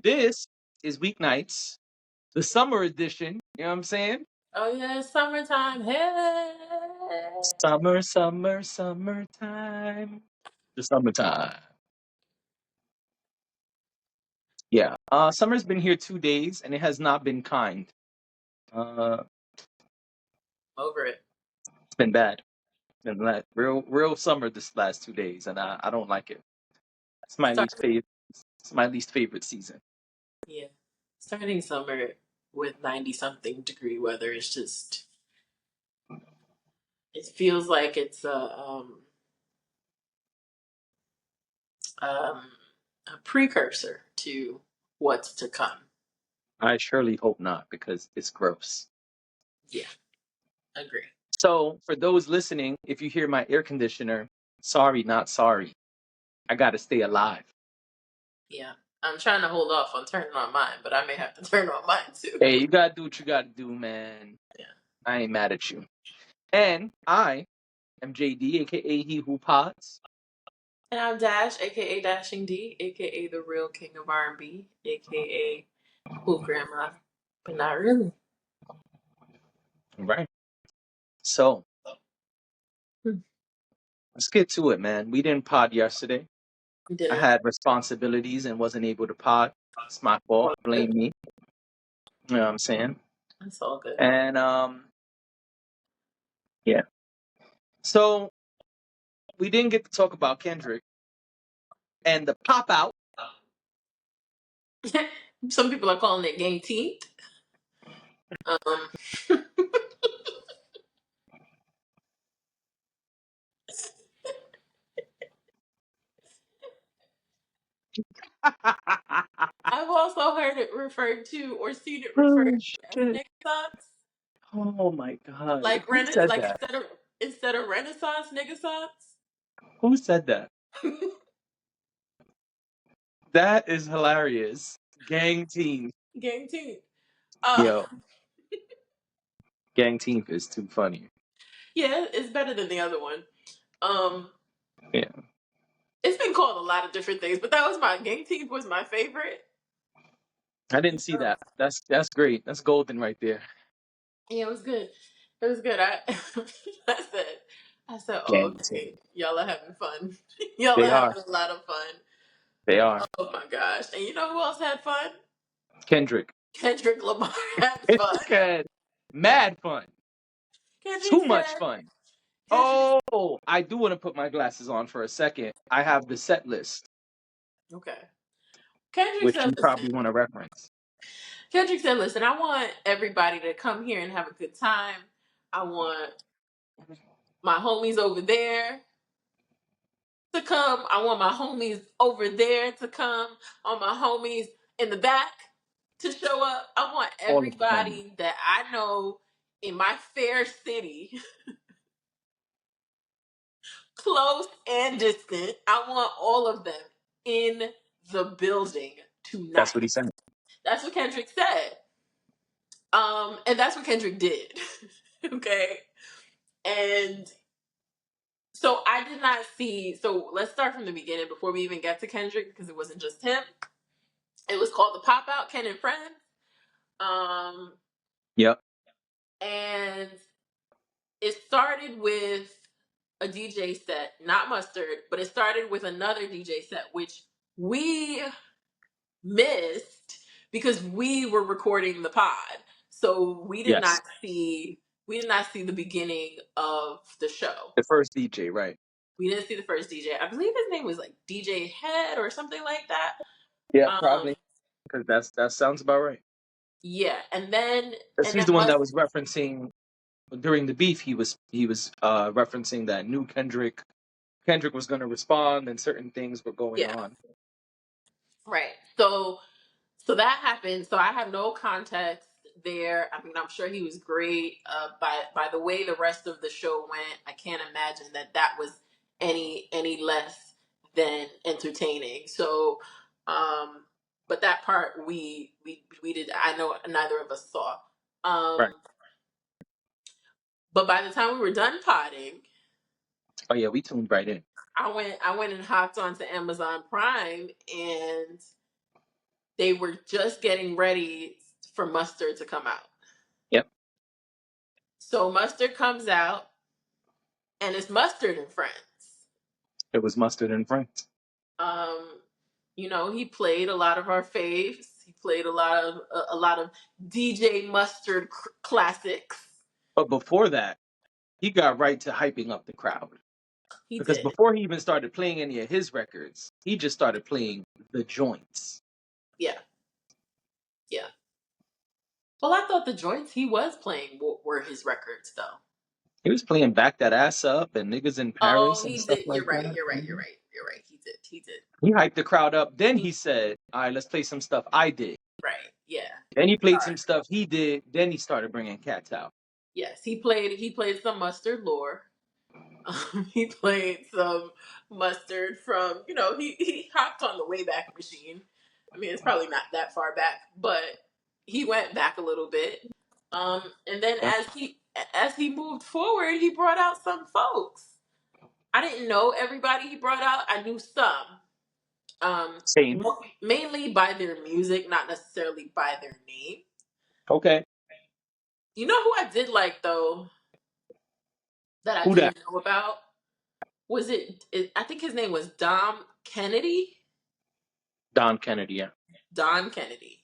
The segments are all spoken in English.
This is Weeknights, the summer edition. You know what I'm saying? Oh yeah, it's summertime. Hey. Summer, summer, summertime. The summertime. Yeah. Summer's been here 2 days and it has not been kind. Uh, Over it. it's been bad. Been real summer this last 2 days, and I don't like it. It's my Start least favorite. It's my least favorite season. yeah. Starting summer with 90 something degree weather is just it feels like it's um a precursor to what's to come. I surely hope not because it's gross. Yeah, agree. So, for those listening, if you hear my air conditioner, sorry, not sorry. I gotta stay alive. Yeah. I'm trying to hold off on turning on mine, but I may have to turn on mine too. Hey, you gotta do what you gotta do, man. Yeah. I ain't mad at you. And I am JD, aka He Who Pods. And I'm Dash, aka Dashing D, aka the real king of R&B, aka cool grandma, but not really. All right. So Hmm. let's get to it, man. We didn't pod yesterday. We I didn't. had responsibilities and wasn't able to pod. It's my fault. All Blame good. me. You know what I'm saying? That's all good. And yeah. So we didn't get to talk about Kendrick and the pop out. Some people are calling it game teeth. Um, I've also heard it referred to or seen it referred Oh to as shit. Renaissance, Oh my god. like Who said Like that? instead of Renaissance, Niggasance. Who said that? That is hilarious. Gang team. Game teeth. Uh, Yo, gang team is too funny. yeah, it's better than the other one. Um, Yeah. it's been called a lot of different things, but that was my game teeth was my favorite. I didn't see that. That's great. That's golden right there. Yeah, it was good. It was good. I said, oh, Gang team. okay, y'all are having fun. Y'all are They are. having a lot of fun. They are. Oh my gosh! And you know who else had fun? Kendrick. Kendrick Lamar had fun. Kendrick had mad fun. Kendrick Too much said, fun. Kendrick. Oh, I do want to put my glasses on for a second. I have the set list, Okay. Kendrick which said, you listen. probably want to reference. Kendrick said, listen. I want everybody to come here and have a good time. I want my homies over there to come. I want my homies over there to come. I want my homies in the back to show up. I want All of them. everybody that I know in my fair city, close and distant. I want all of them in the building tonight. That's what he said. That's what Kendrick said. And that's what Kendrick did. Okay. And so I did not see. So let's start from the beginning before we even get to Kendrick because it wasn't just him. It was called the Pop Out, Ken and Friends. Yep. And it started with a DJ set, not Mustard, but it started with another DJ set, which we missed because we were recording the pod. So Yes. we did not see the beginning of the show. The first DJ, right? We didn't see the first DJ. I believe his name was like DJ Head or something like that. Yeah, Um, probably. Because that sounds about right. yeah, Because and he's then the one that Must was referencing during the beef. He was referencing that new Kendrick was going to respond, and certain things were going yeah, on. right. So that happened. So I have no context there. I mean, I'm sure he was great. By the way the rest of the show went, I can't imagine that was any less than entertaining. So, but that part we did. I know neither of us saw. Right. But by the time we were done potting, Oh yeah, we tuned right in. I went and hopped onto Amazon Prime and They were just getting ready for Mustard to come out. Yep. So Mustard comes out, and it's Mustard and Friends. It was Mustard and Friends. Um, he played a lot of our faves. He played a lot of DJ Mustard classics. But before that, he got right to hyping up the crowd. He Because did. before he even started playing any of his records, he just started playing the joints. Yeah, yeah. Well, I thought the joints he was playing were his records, though. He was playing Back That Ass Up and Niggas in Oh, Paris and he stuff did. You're like right. that. You're right. You're right. You're right. He did. He did. He hyped the crowd up. Then He, he said, all right, let's play some stuff I did. right. Yeah. Then he played Sorry. some stuff he did. Then he started bringing cats out. Yes, he played some Mustard lore. He played some Mustard from, he hopped on the Wayback Machine. I mean, it's probably not that far back, but he went back a little bit. And then Yeah. as he moved forward, he brought out some folks. I didn't know everybody he brought out. I knew some. Um, Same. Mainly by their music, not necessarily by their name. Okay. You know who I did like though, that I Who that? didn't know about? I think his name was Dom Kennedy. Don Kennedy, yeah. Don Kennedy.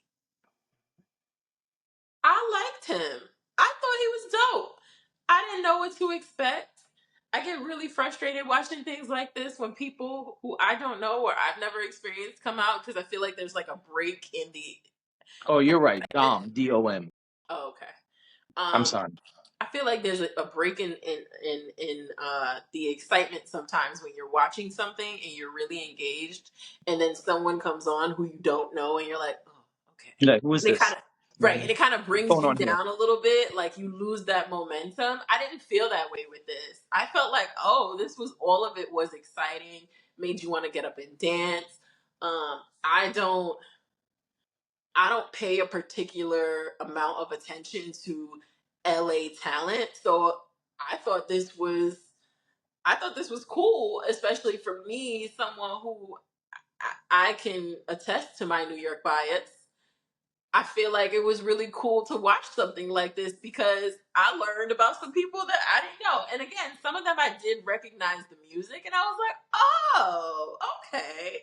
I liked him. I thought he was dope. I didn't know what to expect. I get really frustrated watching things like this when people who I don't know or I've never experienced come out because I feel like there's like a break in the Oh, you're right. excitement. Dom, D-O-M. Oh, okay. I'm Um, sorry. I feel like there's a break in the excitement sometimes when you're watching something and you're really engaged, and then someone comes on who you don't know, and you're like, oh, okay, You're like, who is and it kind this? of right, and it kind of What's brings going you on here? down a little bit, like you lose that momentum. I didn't feel that way with this. I felt like, oh, this was all of it was exciting, made you want to get up and dance. I don't pay a particular amount of attention to LA talent. So I thought this was I thought this was cool, especially for me, someone who I can attest to my New York bias. I feel like it was really cool to watch something like this because I learned about some people that I didn't know. And again, some of them I did recognize the music and I was like, "Oh, okay."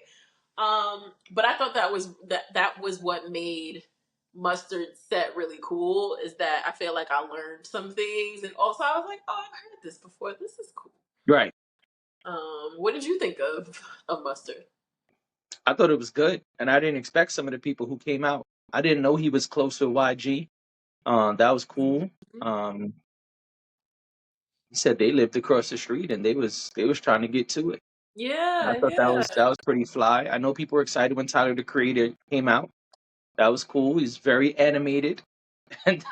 But I thought that was what made Mustard set really cool is that I feel like I learned some things and also I was like, oh, I've heard this before. This is cool. Right. What did you think of Mustard? I thought it was good. And I didn't expect some of the people who came out. I didn't know he was close to YG. That was cool. Mhm. Um, he said they lived across the street and they was trying to get to it. And I Yeah, thought that yeah. was that was pretty fly. I know people were excited when Tyler the Creator came out. That was cool. He's very animated, and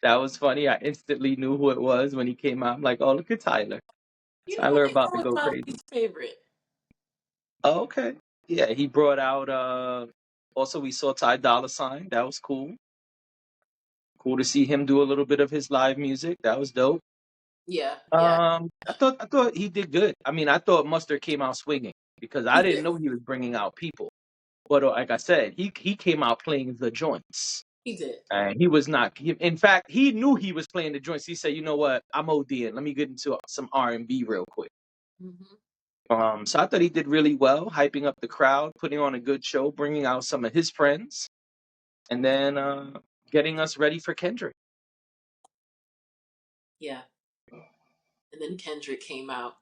that was funny. I instantly knew who it was when he came out. I'm like, oh, look at Tyler. You know Tyler what? about That to was go my crazy. least favorite. Oh, okay. Yeah, he brought out. Also, we saw Ty Dolla Sign. That was cool. Cool to see him do a little bit of his live music. That was dope. Yeah, yeah. I thought he did good. I mean, I thought Mustard came out swinging because I He didn't did. know he was bringing out people. But like I said, he came out playing the joints. He did. And he was not. In fact, he knew he was playing the joints. He said, "You know what? I'm ODing. Let me get into some R&B real quick." Hmm. So I thought he did really well, hyping up the crowd, putting on a good show, bringing out some of his friends, and then getting us ready for Kendrick. Yeah. And then Kendrick came out.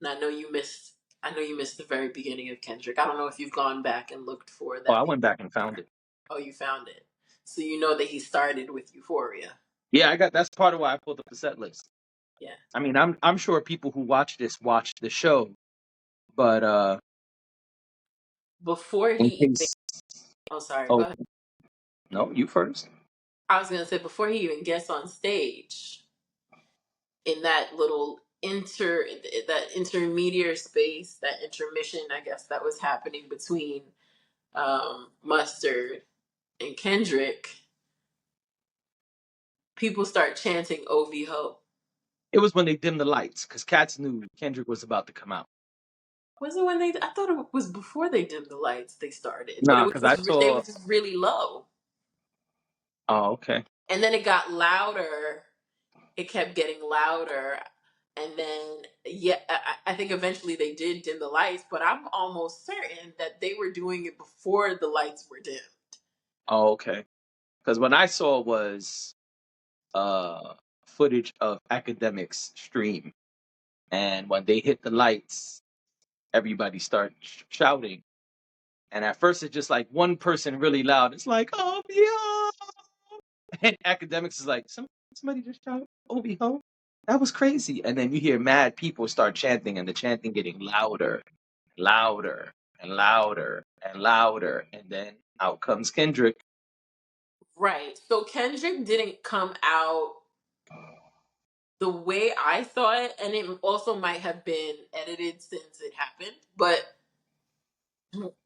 And I know you missed the very beginning of Kendrick. I don't know if you've gone back and looked for Oh, that I beginning. went back and found it. Oh, you found it. So you know that he started with Euphoria. Yeah, I got. That's part of why I pulled up the set list. Yeah. I mean, I'm sure people who watch this watch the show, but Before in he even case, Oh, sorry, go oh ahead. no, you first. I was gonna say before he even gets on stage in that little that intermediate space, that intermission, I guess that was happening between Mustard and Kendrick, people start chanting OV Ho. It was when they dimmed the lights because Cats knew Kendrick was about to come out. Was it when they? I thought it was before they dimmed the lights. They started, but it Nah, was because I just they saw. was just really low, Oh, okay. and then it got louder. It kept getting louder, and then yeah, I think eventually they did dim the lights. But I'm almost certain that they were doing it before the lights were dimmed. Oh, okay. Because what I saw was uh footage of academics stream, and when they hit the lights, everybody starts shouting. And at first, it's just like one person really loud. It's like, "Oh, yeah!" And academics is like, somebody just shouted, "Obi ho." That was crazy. And then you hear mad people start chanting, and the chanting getting louder, louder, and louder, and louder. And then out comes Kendrick. Right. So Kendrick didn't come out the way I saw it, and it also might have been edited since it happened. But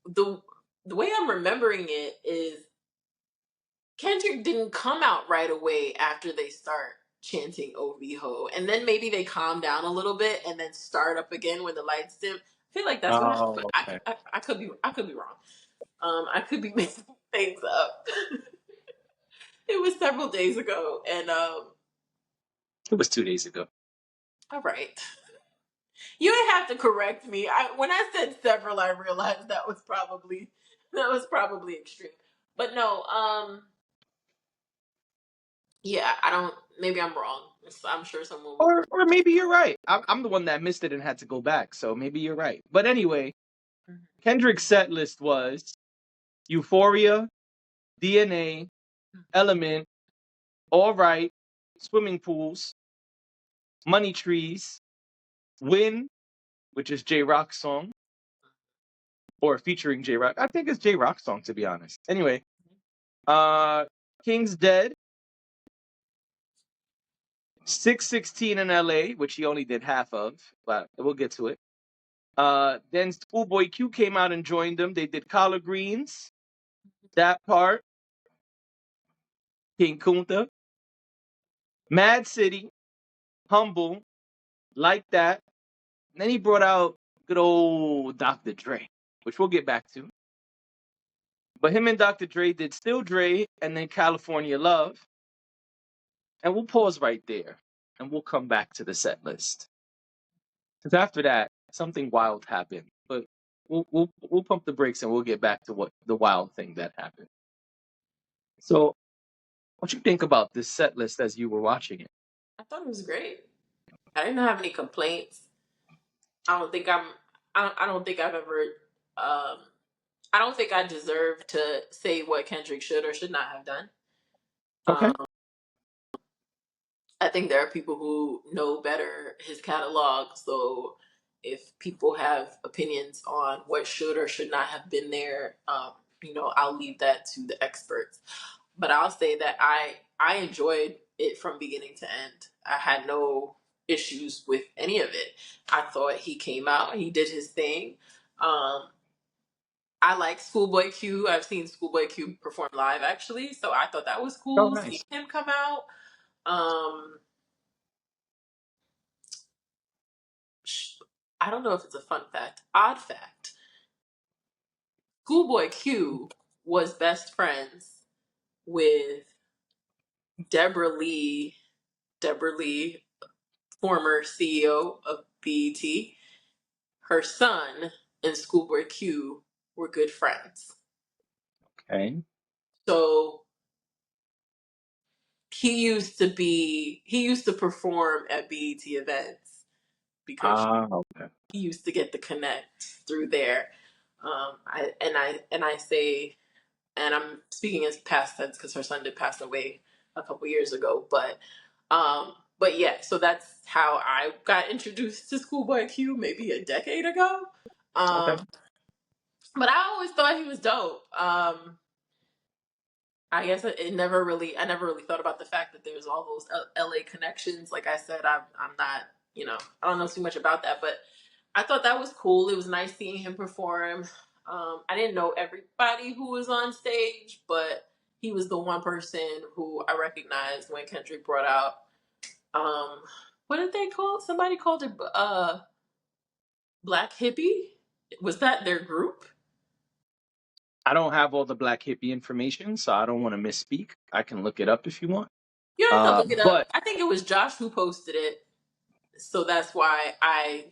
the the way I'm remembering it is Kendrick didn't come out right away after they start chanting "OV ho," and then maybe they calm down a little bit and then start up again when the lights dim. I feel like that's what happened, but Oh, okay. I could be wrong. I could be mixing things up. It was several days ago, and It was 2 days ago. all right. You didn't have to correct me. When I said several, I realized that was probably extreme. But no, yeah, I don't. Maybe I'm wrong. I'm sure someone will correct. Or maybe you're right. I'm the one that missed it and had to go back. So maybe you're right. But anyway, Mhm. Kendrick's set list was Euphoria, DNA, Element, All Right, Swimming Pools, Money Trees, Win, which is J Rock's song, or featuring J Rock. I think it's J Rock's song, to be honest. Anyway, uh, King's Dead, 616 in LA, which he only did half of, but we'll get to it. Then Schoolboy Q came out and joined them. They did Collard Greens, that part, King Kunta, Mad City, Humble, Like That. And then he brought out good old Dr. Dre, which we'll get back to. But him and Dr. Dre did Still Dre and then California Love. And we'll pause right there and we'll come back to the set list. Because after that, something wild happened. But we'll pump the brakes and we'll get back to what the wild thing that happened. So what you think about this set list as you were watching it? I thought it was great. I didn't have any complaints. I don't think I'm. I don't think I've ever. Um, I don't think I deserve to say what Kendrick should or should not have done. Okay. Um, I think there are people who know better his catalog. So if people have opinions on what should or should not have been there, I'll leave that to the experts. But I'll say that I enjoyed it from beginning to end. I had no issues with any of it. I thought he came out, he did his thing. Um, I like Schoolboy Q. I've seen Schoolboy Q perform live actually, so I thought that was Oh, cool seeing nice. him come out. Um, I don't know if it's a fun fact, odd fact. Schoolboy Q was best friends with Deborah Lee. Deborah Lee, former CEO of BET. Her son and Schoolboy Q were good friends. Okay. So he used to perform at BET events because Ah, okay. he used to get the connect through there. I say, and I'm speaking as past tense because her son did pass away a couple years ago, but yeah, so that's how I got introduced to Schoolboy Q maybe a decade ago. Okay. Um, but I always thought he was dope. I guess I never really thought about the fact that there's all those LA connections. Like I said, I'm not, I don't know too much about that, but I thought that was cool. It was nice seeing him perform. I didn't know everybody who was on stage, but he was the one person who I recognized when Kendrick brought out, um, what did they call it? Somebody called it, Black Hippie. Was that their group? I don't have all the Black Hippie information, so I don't want to misspeak. I can look it up if you want. You don't have to look it up. But I think it was Josh who posted it, so that's why I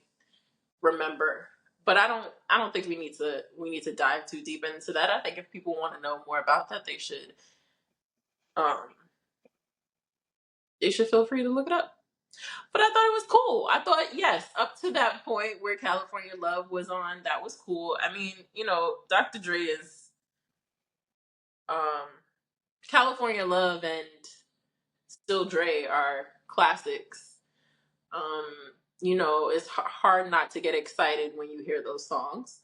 remember. But I don't think we need to dive too deep into that. I think if people want to know more about that, um they should feel free to look it up. But I thought it was cool. I thought, yes, up to that point where California Love was on, that was cool. I mean, Dr. Dre is um California Love and Still Dre are classics. Um, it's hard not to get excited when you hear those songs.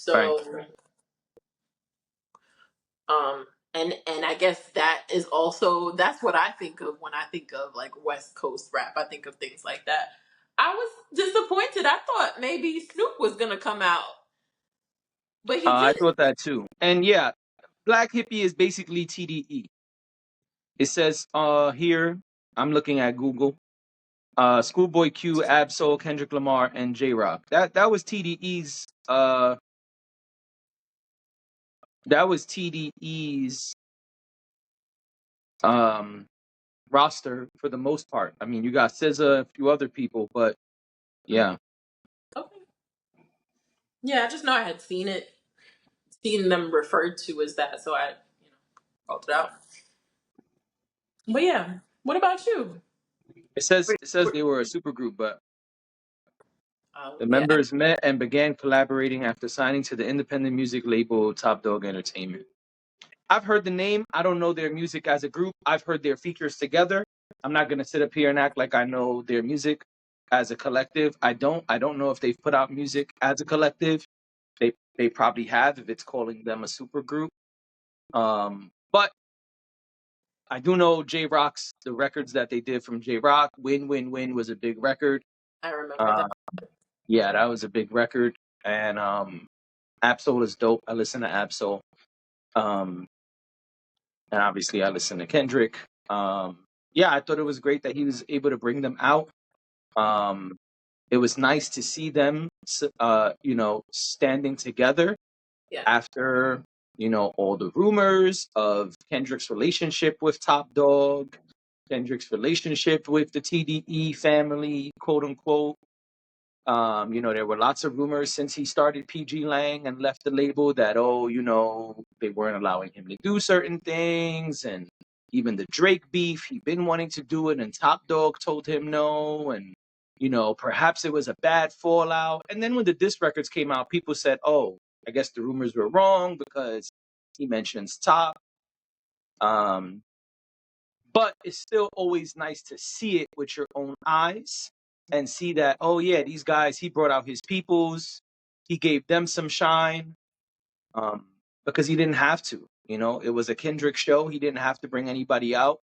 right. So, um, and I guess that's what I think of when I think of like West Coast rap. I think of things like that. I was disappointed. I thought maybe Snoop was gonna come out, but he I didn't. thought that too. And yeah, Black Hippie is basically TDE. It says here, I'm looking at Google. Schoolboy Q, Absol, Kendrick Lamar, and J Rock. That was TDE's um roster for the most part. I mean, you got SZA, a few other people, but yeah. Okay. Yeah, I just know I had seen them referred to as that, so I, called it out. But yeah, what about you? It says they were a supergroup, but the Yeah, members met and began collaborating after signing to the independent music label Top Dog Entertainment. I've heard the name. I don't know their music as a group. I've heard their features together. I'm not gonna sit up here and act like I know their music as a collective. I don't. I don't know if they've put out music as a collective. They probably have if it's calling them a supergroup. But I do know J Rock's the records that they did from J Rock. Win Win Win was a big record. I remember that. Uh, yeah, that was a big record. And Absol is dope. I listen to Absol. Um, and obviously I listen to Kendrick. Yeah, I thought it was great that he was able to bring them out. Um, it was nice to see them, standing together Yeah, after all the rumors of Kendrick's relationship with Top Dog, Kendrick's relationship with the TDE family, quote unquote. There were lots of rumors since he started PG Lang and left the label that, they weren't allowing him to do certain things. And even the Drake beef, he'd been wanting to do it, and Top Dog told him no. And, perhaps it was a bad fallout. And then when the diss records came out, people said, oh, I guess the rumors were wrong because he mentions Top. Um, but it's still always nice to see it with your own eyes and see that, oh yeah, these guys, he brought out his peoples, he gave them some shine, um, because he didn't have to. It was a Kendrick show. He didn't have to bring anybody out.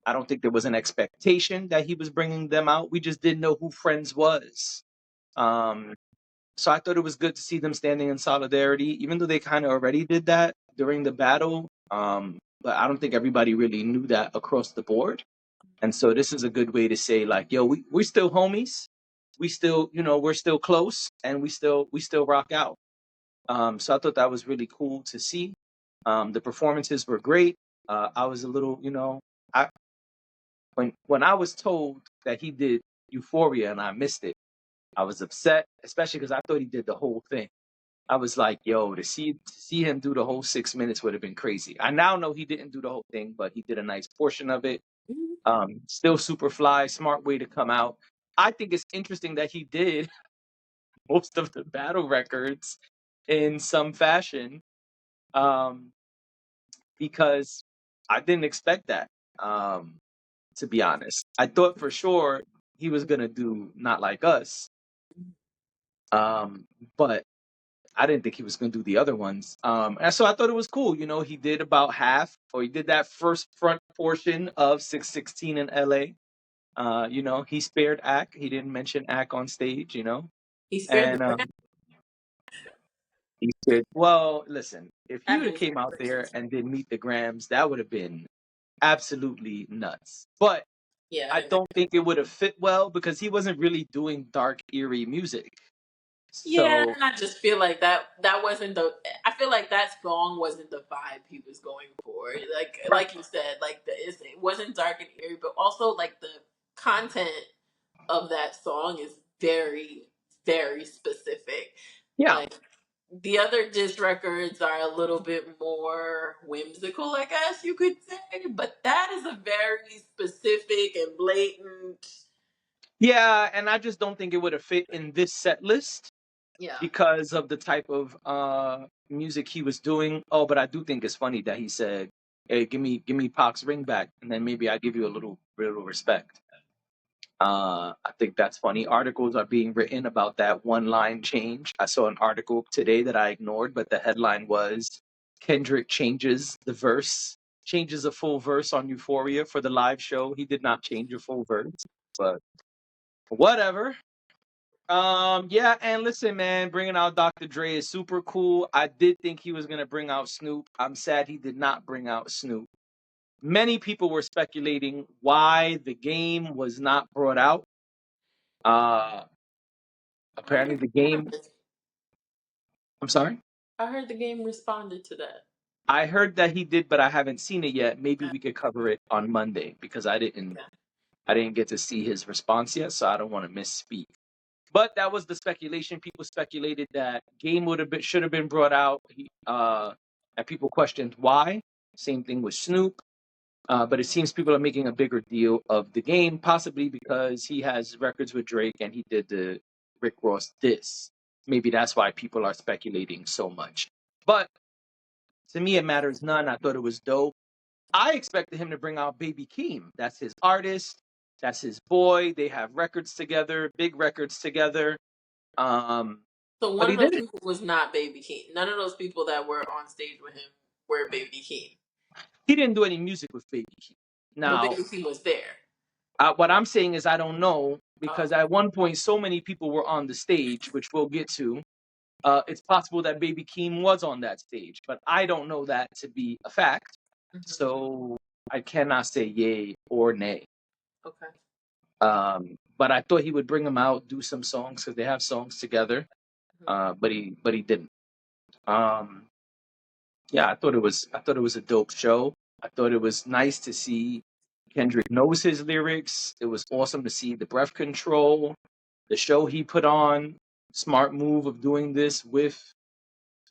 I don't think there was an expectation that he was bringing them out. We just didn't know who Friends was. Um, so I thought it was good to see them standing in solidarity, even though they kind of already did that during the battle. But I don't think everybody really knew that across the board. And so this is a good way to say, like, yo, we're still homies. We still, we're still close, and we still rock out. So I thought that was really cool to see. The performances were great. I was a little, I when I was told that he did Euphoria and I missed it, I was upset, especially because I thought he did the whole thing. I was like, yo, to see him do the whole 6 minutes would have been crazy. I now know he didn't do the whole thing, but he did a nice portion of it. Still super fly, smart way to come out. I think it's interesting that he did most of the battle records in some fashion, um, because I didn't expect that. To be honest, I thought for sure he was gonna do Not Like Us, um, but I didn't think he was gonna do the other ones. And so I thought it was cool. He did about half, or he did that first front portion of 616 in LA. He spared Ack. He didn't mention Ack on stage, he spared the and brand. he said, well, listen, if he would have Fabulous came out there celebrations. and did Meet the Grams, that would have been absolutely nuts. But Yeah, I don't think it would have fit well because he wasn't really doing dark, eerie music. Yeah, So and I just feel like that wasn't the. I feel like that song wasn't the vibe he was going for. Like you said, like it wasn't dark and eerie, but also like the content of that song is very very specific. yeah, Like the other diss records are a little bit more whimsical, I guess you could say, but that is a very specific and blatant. yeah, and I just don't think it would have fit in this set list Yeah. because of the type of music he was doing. Oh, but I do think it's funny that he said, "Hey, give me Pac's ring back, and then maybe I give you a little respect." I think that's funny. Articles are being written about that one line change. I saw an article today that I ignored, but the headline was Kendrick changes a full verse on Euphoria for the live show. He did not change a full verse, but whatever. Yeah, and listen, man, bringing out Dr. Dre is super cool. I did think he was gonna bring out Snoop. I'm sad he did not bring out Snoop. Many people were speculating why the game was not brought out. Uh, I Apparently the game. I'm sorry. heard the game responded to that. I heard that he did, but I haven't seen it yet. Maybe we could cover it on Monday because I didn't get to see his response yet, so I don't want to misspeak. But that was the speculation. People speculated that game should have been brought out. And people questioned why. Same thing with Snoop. But it seems people are making a bigger deal of the game, possibly because he has records with Drake and he did the Rick Ross diss. Maybe that's why people are speculating so much. But to me, it matters none. I thought it was dope. I expected him to bring out Baby Keem. That's his artist. That's his boy. They have records together, big records together. Um, So but one he of those didn't. people was not Baby Keem. None of those people that were on stage with him were Baby Keem. He didn't do any music with Baby Keem. But Now, Baby Keem was there. what I'm saying is I don't know Oh, because at one point so many people were on the stage, which we'll get to. It's possible that Baby Keem was on that stage, but I don't know that to be a fact. mhm. So I cannot say yay or nay. Okay. But I thought he would bring them out, do some songs because they have songs together. Mhm. But he didn't. Um, yeah, I thought it was a dope show. I thought it was nice to see Kendrick knows his lyrics. It was awesome to see the breath control, the show he put on. Smart move of doing this with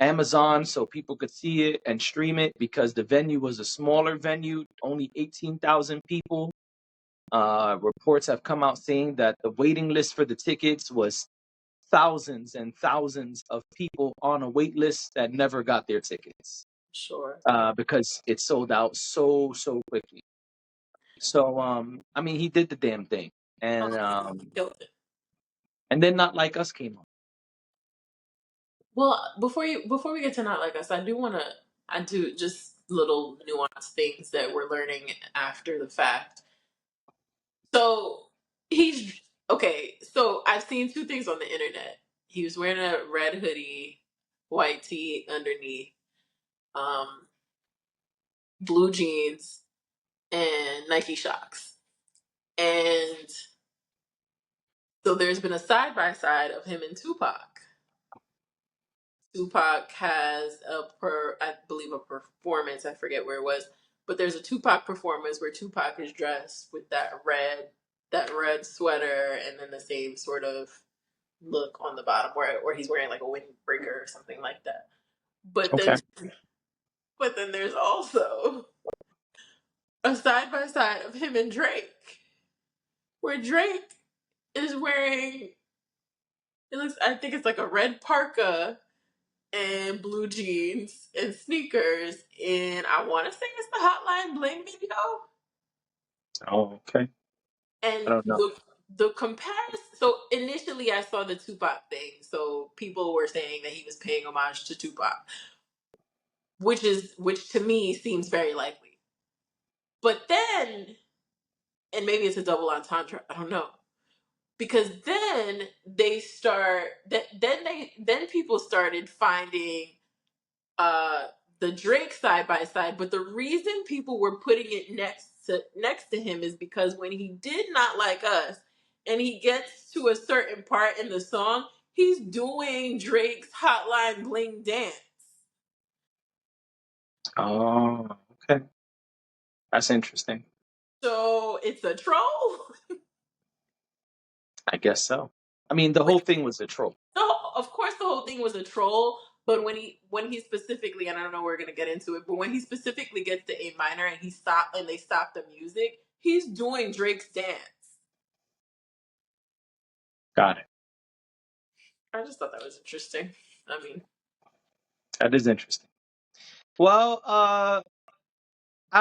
Amazon so people could see it and stream it because the venue was a smaller venue, only 18,000 people. Reports have come out saying that the waiting list for the tickets was thousands and thousands of people on a wait list that never got their tickets Sure. because it sold out so quickly. So I mean, he did the damn thing, Oh, and he killed it. then Not Like Us came on. Well, before we get to Not Like Us, I do just little nuanced things that we're learning after the fact. So he's okay. So I've seen two things on the internet. He was wearing a red hoodie, white tee underneath, um, blue jeans, and Nike Shocks. And so there's been a side by side of him and Tupac. Tupac has I believe a performance. I forget where it was, but there's a Tupac performance where Tupac is dressed with that red sweater, and then the same sort of look on the bottom where he's wearing like a windbreaker or something like that. But Okay. then but then there's also a side by side of him and Drake, where Drake is wearing I think it's like a red parka and blue jeans and sneakers, and I want to say it's the Hotline Bling video. Oh, okay. I And don't know. the comparison. So initially, I saw the Tupac thing. So people were saying that he was paying homage to Tupac, which to me seems very likely. But then, and maybe it's a double entendre. I don't know, because then then people started finding uh the Drake side by side, but the reason people were putting it next to him is because when he did Not Like Us and he gets to a certain part in the song, He's doing Drake's Hotline Bling dance. Oh, okay. That's interesting. So it's a troll. I guess so. I mean, the whole thing was a troll. So of course the whole thing was a troll, but when he specifically, and I don't know we're gonna get into it, but when he specifically gets to A minor and they stop the music, he's doing Drake's dance. Got it. I just thought that was interesting. I mean, That is interesting. Well, I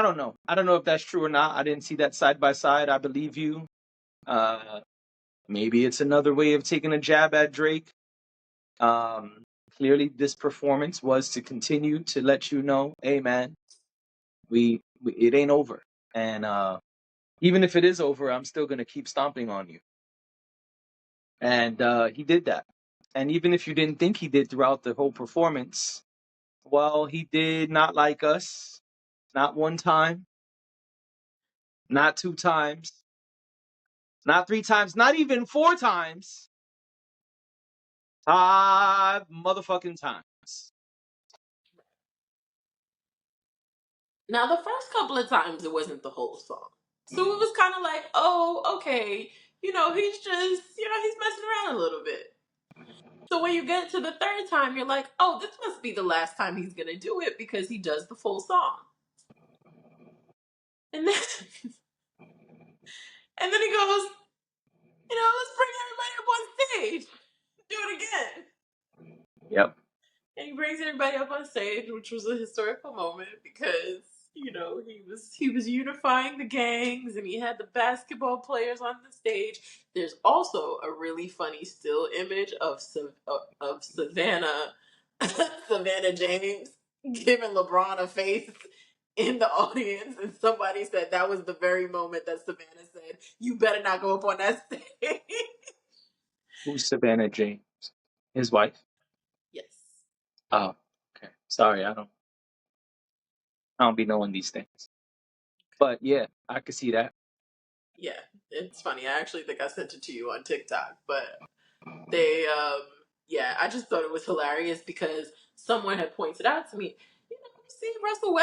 don't know. I don't know if that's true or not. I didn't see that side by side. I believe you. Uh, maybe it's another way of taking a jab at Drake. Um, Clearly, this performance was to continue to let you know, hey man, we it ain't over, and even if it is over, I'm still gonna keep stomping on you. And he did that. And even if you didn't think he did throughout the whole performance, well, he did not like us, not one time, not two times, not three times, not even four times, five motherfucking times. now the first couple of times it wasn't the whole song, so it was kind of like, oh, okay, he's just, he's messing around a little bit. So when you get to the third time, you're like, oh, this must be the last time he's gonna do it because he does the full song. And then and then he goes, let's bring everybody up on stage. Do it again. Yep. And he brings everybody up on stage, which was a historical moment because he was unifying the gangs, and he had the basketball players on the stage. There's also a really funny still image of Savannah Savannah James giving LeBron a face in the audience, and somebody said that was the very moment that Savannah said, "You better not go up on that stage." Who's Savannah James? His wife? Yes. Oh, okay. Sorry, I don't be knowing these things. But yeah, I could see that. Yeah, it's funny. I actually think I sent it to you on TikTok, but they yeah, I just thought it was hilarious because someone had pointed out to me, you see Russell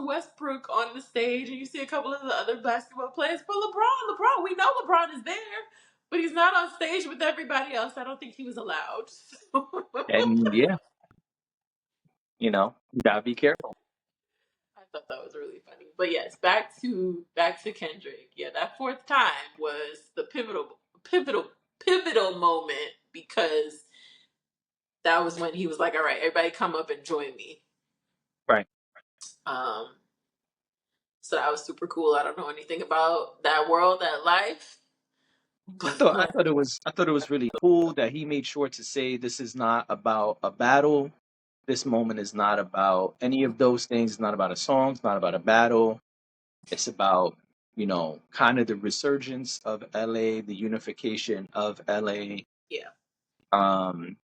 Westbrook on the stage, and you see a couple of the other basketball players, but LeBron, we know LeBron is there, but he's not on stage with everybody else. I don't think he was allowed. And yeah, you gotta be careful. I thought that was really funny. But yes, back to Kendrick. Yeah, that fourth time was the pivotal moment because that was when he was like, "All right, everybody, come up and join me." Right. Um, so that was super cool. I don't know anything about that world, that life, I but thought it was really cool that he made sure to say this is not about a battle. This moment is not about any of those things. It's not about a song. It's not about a battle. It's about, kind of the resurgence of LA, the unification of LA. yeah, And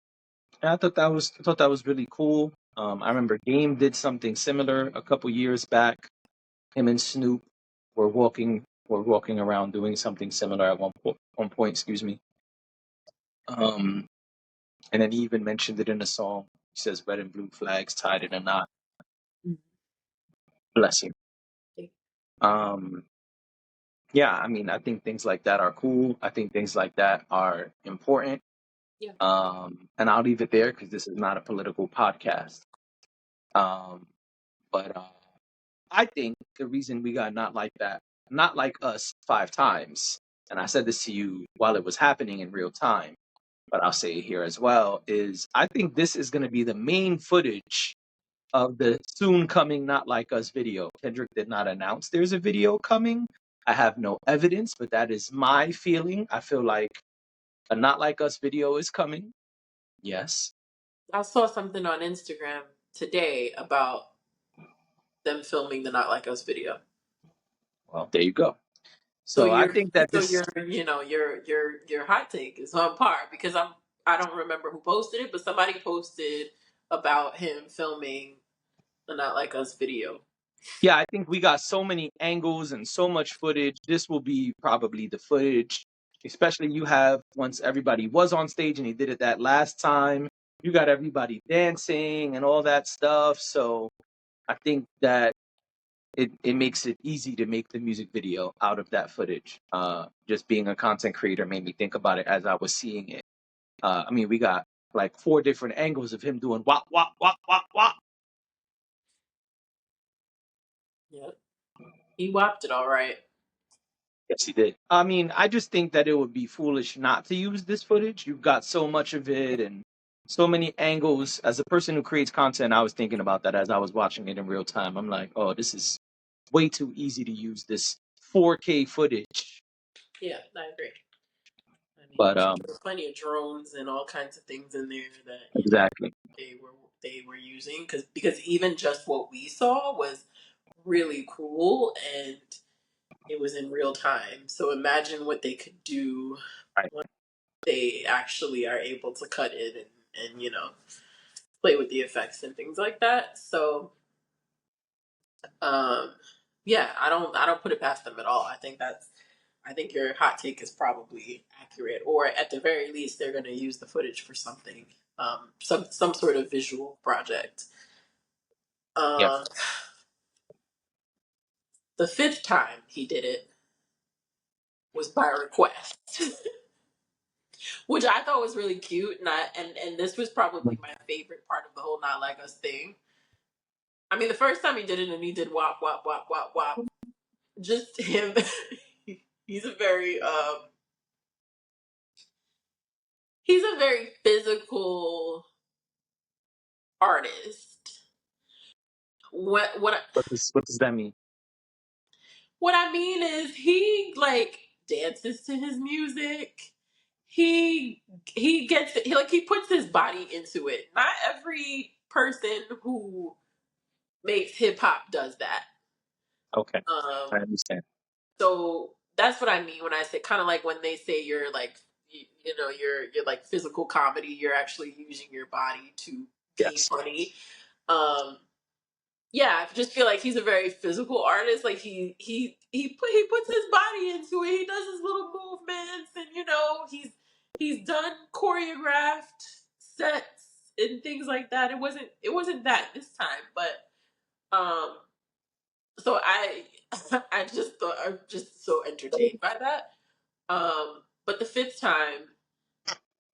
I thought that was really cool. I remember Game did something similar a couple years back. Him and Snoop were walking around doing something similar at one point, excuse me. Um, and then he even mentioned it in a song. He says red and blue flags tied in a knot. Bless you. Um, yeah, I mean, I think things like that are cool. I think things like that are important. yeah. And I'll leave it there because this is not a political podcast. But I think the reason we got not like that, not like us five times, and I said this to you while it was happening in real time, but I'll say it here as well, is I think this is going to be the main footage of the soon coming Not Like Us video. Kendrick did not announce there's a video coming. I have no evidence, but that is my feeling. I feel like a Not Like Us video is coming. Yes. I saw something on Instagram today about them filming the Not Like Us video. Well, there you go. So So I think that this, your hot take is on par because I don't remember who posted it, but somebody posted about him filming the Not Like Us video. yeah, I think we got so many angles and so much footage. This will be probably the footage. Especially you have once everybody was on stage and he did it that last time. You got everybody dancing and all that stuff. So I think that it makes it easy to make the music video out of that footage. Just being a content creator made me think about it as I was seeing it. I mean, we got like 4 different angles of him doing wop wop wop wop wop. Yep. He whopped it all right. Yes, he did. I mean, I just think that it would be foolish not to use this footage. You've got so much of it and so many angles. As a person who creates content, I was thinking about that as I was watching it in real time. I'm like, oh, this is way too easy to use this 4K footage. Yeah, I agree. I mean, But there were plenty of drones and all kinds of things in there that exactly. they were using because even just what we saw was really cool and it was in real time. So imagine what they could do Right. when they actually are able to cut in and play with the effects and things like that. So um, yeah, I don't put it past them at all. I think your hot take is probably accurate, or at the very least, they're going to use the footage for something, some sort of visual project. Yep. Um, the fifth time he did it was by request, which I thought was really cute, and this was probably my favorite part of the whole "Not Like Us" thing. I mean, the first time he did it and he did wop wop wop wop wop, just him. he's a very he's a very physical artist. What does that mean? What I mean is he like dances to his music. He gets he puts his body into it. Not every person who makes hip hop does that. Okay, Um I understand. so that's what I mean when I say kind of like when they say you're like you're like physical comedy, you're actually using your body to be Yes, funny. Um yeah, I just feel like he's a very physical artist. Like he puts his body into it. He does his little movements, and he's done choreographed sets and things like that. It wasn't that this time, but so I I just thought I'm just so entertained by that. But the fifth time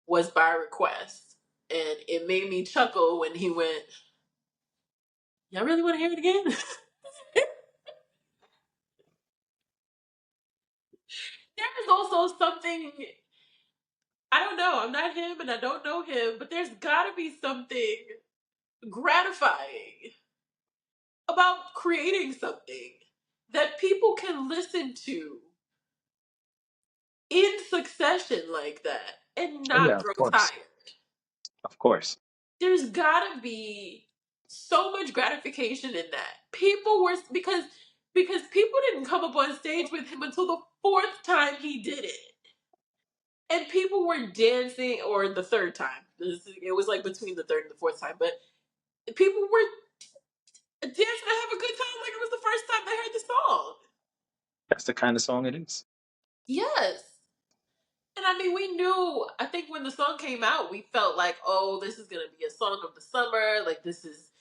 was by request, and it made me chuckle when he went. Y'all really want to hear it again? There is also something I don't know. I'm not him and I don't know him, but there's got to be something gratifying about creating something that people can listen to in succession like that and oh, yeah, not of grow course, tired. of course. There's got to be so much gratification in that. People were because people didn't come up on stage with him until the fourth time he did it. And people were dancing, or the third time. It was like between the third and the fourth time, but people were dancing to have a good time like it was the first time they heard the song. That's the kind of song it is. Yes. And I mean, we knew, I think when the song came out, we felt like, oh, this is going to be a song of the summer. Like, this is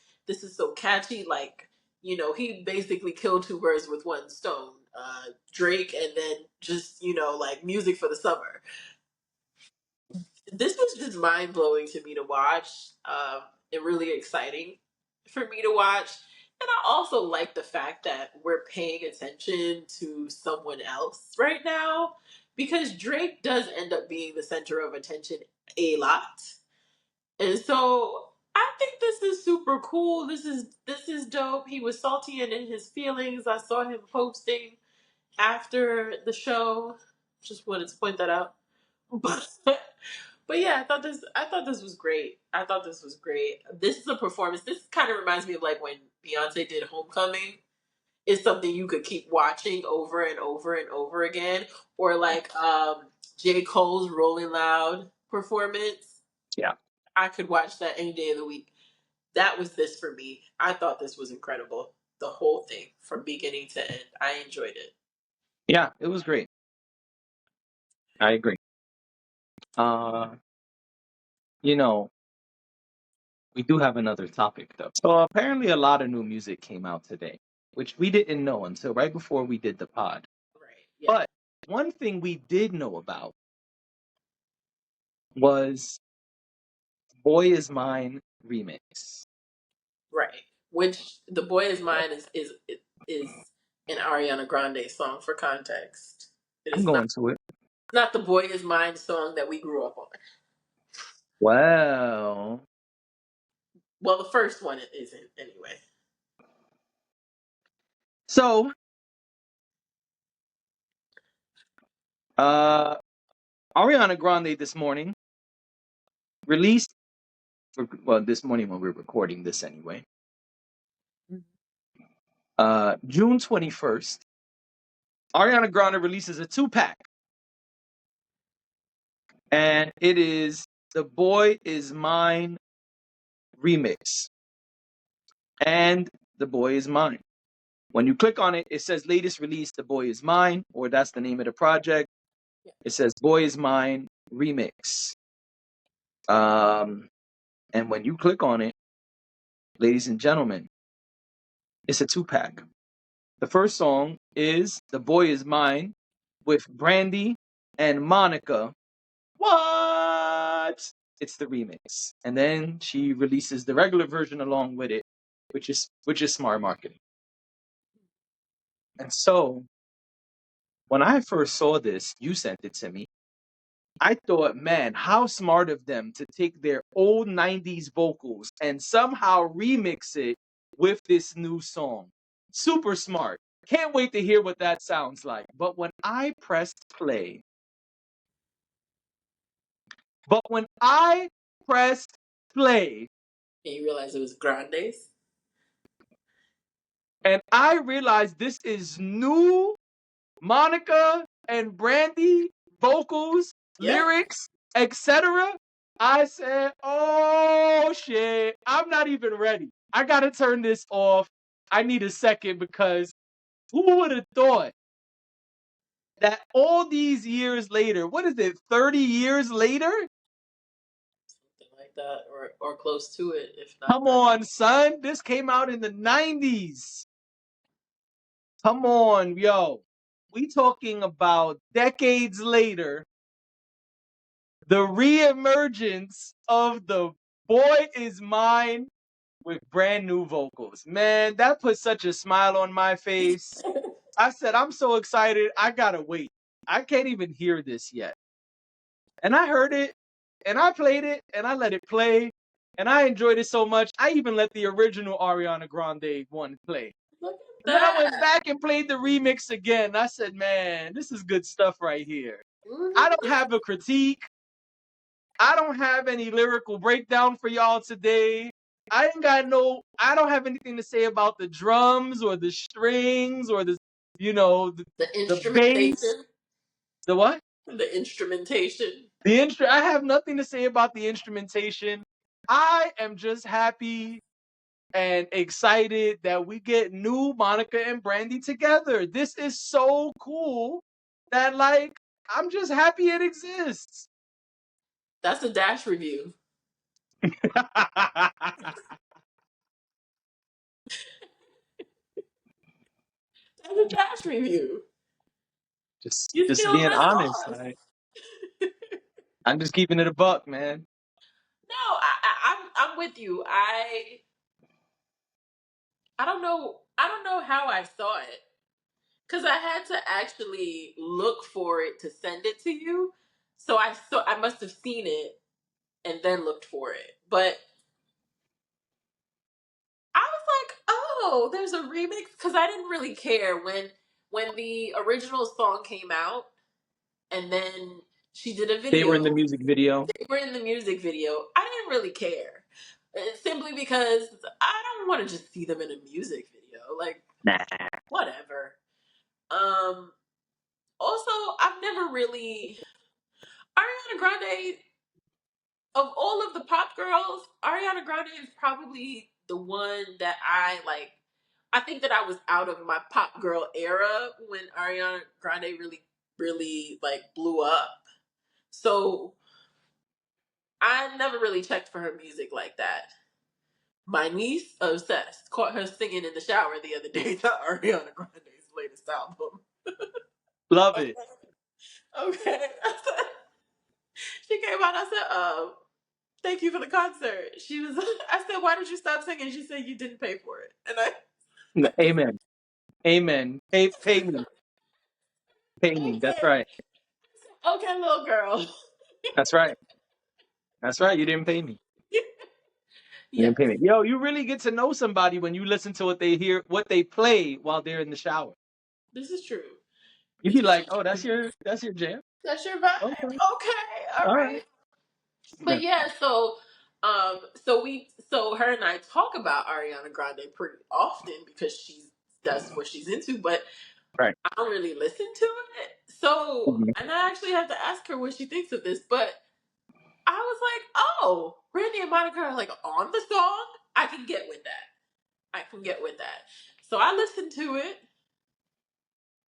so catchy. Like, he basically killed two birds with one stone. Drake and then just, like music for the summer. This was just mind blowing to me to watch, and really exciting for me to watch. And I also like the fact that we're paying attention to someone else right now because Drake does end up being the center of attention a lot. And so I think this is super cool. This is dope. He was salty and in his feelings. I saw him posting after the show. Just wanted to point that out. But but yeah, I thought this was great. I thought this was great. This is a performance. This kind of reminds me of like when Beyonce did Homecoming. It's something you could keep watching over and over and over again. Or like J. Cole's Rolling Loud performance. Yeah, I could watch that any day of the week. That was this for me. I thought this was incredible. The whole thing from beginning to end. I enjoyed it. yeah, it was great. I agree. Uh, you know, we do have another topic though. So apparently a lot of new music came out today, which we didn't know until right before we did the pod. Right. Yeah. But one thing we did know about was Boy Is Mine remix. Right. Which "The Boy Is Mine" is an Ariana Grande song. For context, it I'm is not going to it. not the "Boy Is Mine" song that we grew up on. Well, Well, the first one it isn't anyway. so uh Ariana Grande this morning released well this morning when we're recording this anyway. June 21st, Ariana Grande releases a 2-pack and it is the Boy Is Mine remix and the Boy Is Mine. When you click on it, it says latest release, The Boy Is Mine, or that's the name of the project. Yeah. It says Boy Is Mine remix. And when you click on it, ladies and gentlemen, it's a 2-pack. The first song is The Boy Is Mine with Brandy and Monica. What? It's the remix. And then she releases the regular version along with it, which is smart marketing. And so when I first saw this, you sent it to me. I thought, man, how smart of them to take their old 90s vocals and somehow remix it with this new song. Super smart. Can't wait to hear what that sounds like. But when I pressed play And you realize it was Grande's. and I realized this is new Monica and Brandy vocals, Yep. lyrics, etc. I said, "Oh shit, I'm not even ready. I gotta turn this off. I need a second because who would have thought that all these years later, what is it, 30 years later? Something like that, or close to it, if not Come that. on, son. This came out in the 90s. Come on, yo. We talking about decades later, the reemergence of the Boy Is Mine with brand new vocals. Man, that put such a smile on my face. I said, I'm so excited. I gotta wait. I can't even hear this yet. And I heard it, and I played it, and I let it play, and I enjoyed it so much. I even let the original Ariana Grande one play. Look at And then I went that. back and played the remix again. I said, man, this is good stuff right here. I don't Mhm. have a critique. I don't have any lyrical breakdown for y'all today. I don't have anything to say about the drums or the strings or you know, the, The the bass. instrumentation. The what? The instrumentation. I have nothing to say about the instrumentation. I am just happy and excited that we get new Monica and Brandy together. This is so cool that like I'm just happy it exists. That's a Dash review. That's a Dash review. You just still being miss honest. Lost. I'm just keeping it a buck, man. No, I'm with you. I don't know. I don't know how I saw it because I had to actually look for it to send it to you. So I must have seen it and then looked for it. But I was like, oh, there's a remix because I didn't really care when the original song came out and then she did a They were video. in the music video. They were in the music video. I didn't really care. Simply because I don't want to just see them in a music video. Like, Nah. whatever. Um, Also, I've never really Ariana Grande of all of the pop girls, Ariana Grande is probably the one that I like. I think that I was out of my pop girl era when Ariana Grande really, really like blew up. So I never really checked for her music like that. My niece, obsessed, caught her singing in the shower the other day to Ariana Grande's latest album. Love Okay. it. Okay. She came out. I said, thank you for the concert. She was. I said, why did you stop singing? She said you didn't pay for it, and I. Amen. Amen. Pay me. Pay me. That's Okay. right. Okay, little girl. That's right. That's right. You didn't pay me. You didn't Yes, pay me. Yo, you really get to know somebody when you listen to what they hear, what they play while they're in the shower. this is true. You This be is like, true. oh, that's your jam. That's your vibe. Okay. Okay, all All right. right. But yeah, so her and I talk about Ariana Grande pretty often because that's what she's into, but Right. I don't really listen to it. So, Mhm. and I actually have to ask her what she thinks of this, but I was like, oh, Brandy and Monica are like on the song. I can get with that. I can get with that. So I listened to it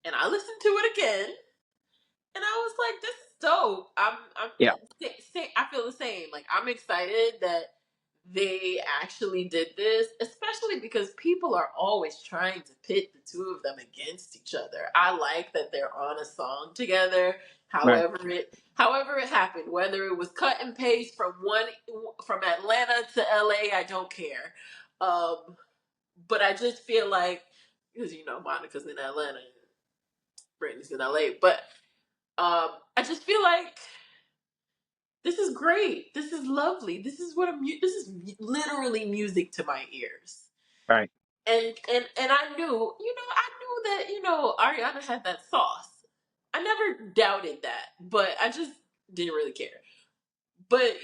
and I listened to it again. And I was like, this is dope. Yeah. I feel the same. Like, I'm excited that they actually did this, especially because people are always trying to pit the two of them against each other. I like that they're on a song together. Right. However it happened, whether it was cut and paste from Atlanta to LA, I don't care. But I just feel like, because Monica's in Atlanta and Brandy's in LA, but I just feel like this is great. This is lovely. This is this is literally music to my ears. Right. And I knew, that Ariana had that sauce. I never doubted that, but I just didn't really care. But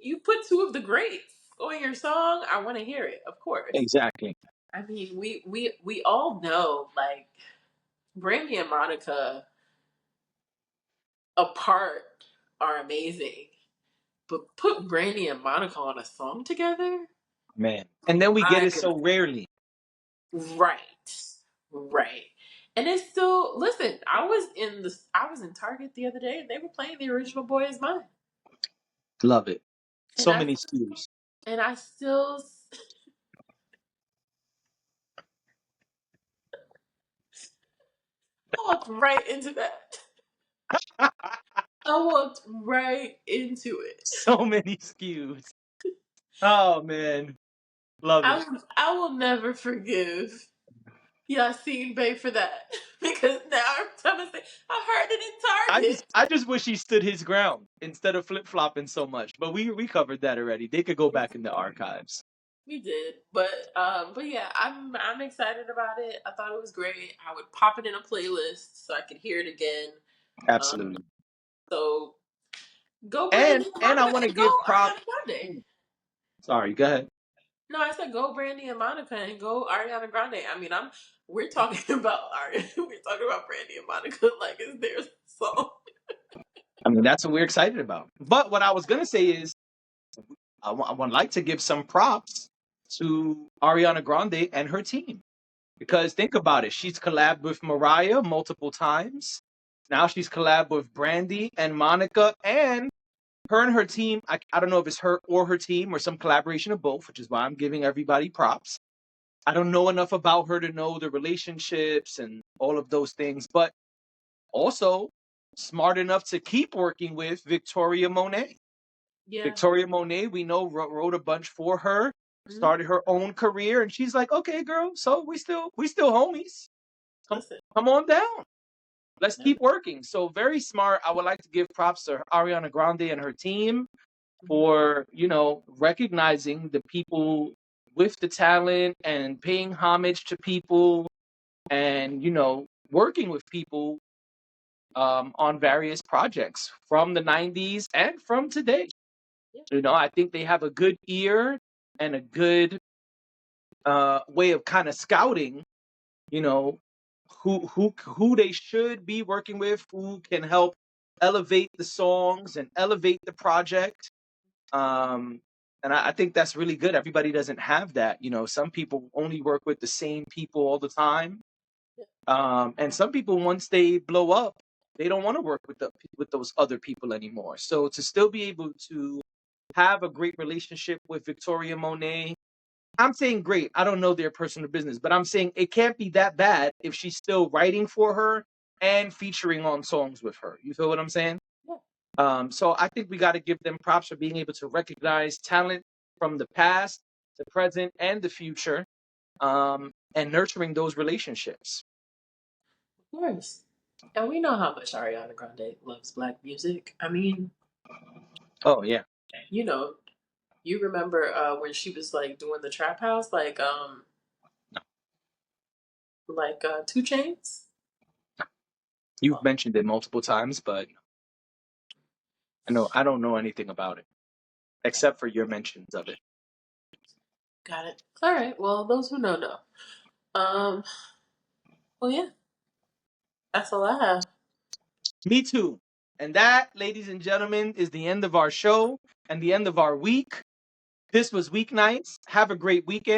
you put two of the greats on your song. I want to hear it, of course. Exactly. I mean, we all know, like, Brandy and Monica apart are amazing. But put Brandy and Monica on a song together? Man. And then we get My it so goodness. rarely. Right. Right. And it's still, listen, I was in Target the other day and they were playing the original Boy Is Mine. Love it. And So I many SKUs. and I still I walked right into that. I walked right into it. So many SKUs. Oh man. Love it. I will never forgive Yassine Bey for that. Because now I'm trying to say I heard it in Target. I just wish he stood his ground instead of flip flopping so much. But we covered that already. They could go back in the archives. We did, but yeah, I'm excited about it. I thought it was great. I would pop it in a playlist so I could hear it again. Um, Absolutely. so go Brandy and And I Monica want to and go give props. Ariana Grande. Sorry, go ahead. No, I said go Brandy and Monica and go Ariana Grande. I mean, we're talking about we're talking about Brandy and Monica like it's their song. I mean, that's what we're excited about. But what I was gonna say is, I would like to give some props to Ariana Grande and her team because think about it. She's collabed with Mariah multiple times. Now she's collabed with Brandy and Monica, and her and her team. I don't know if it's her or her team or some collaboration of both, which is why I'm giving everybody props. I don't know enough about her to know the relationships and all of those things, but also smart enough to keep working with Victoria Monet. Yeah. Victoria Monet, we know, wrote a bunch for her, Mhm. started her own career, and she's like, okay, girl, so we still homies. Come Listen. come on down. Let's Yeah. keep working. So very smart. I would like to give props to Ariana Grande and her team Mhm. for, recognizing the people with the talent and paying homage to people and, working with people on various projects from the 90s and from today. Yeah. I think they have a good ear and a good way of kind of scouting, you know, who they should be working with, who can help elevate the songs and elevate the project. Um, and I think that's really good. Everybody doesn't have that. Some people only work with the same people all the time. And some people, once they blow up, they don't want to work with those other people anymore. So to still be able to have a great relationship with Victoria Monet, I'm saying great. I don't know their personal business, but I'm saying it can't be that bad if she's still writing for her and featuring on songs with her. You feel what I'm saying? Yeah. So I think we got to give them props for being able to recognize talent from the past, the present, and the future, and nurturing those relationships. Of course. And we know how much Ariana Grande loves black music. I mean, Oh yeah, you know, you remember when she was like doing the trap house, like 2 Chains? you've mentioned it multiple times, but I don't know anything about it except for your mentions of it. Got it. All right. Well, those who know. Um. Well, yeah. That's all I have. Me too. And that, ladies and gentlemen, is the end of our show and the end of our week. This was Weeknights. Have a great weekend.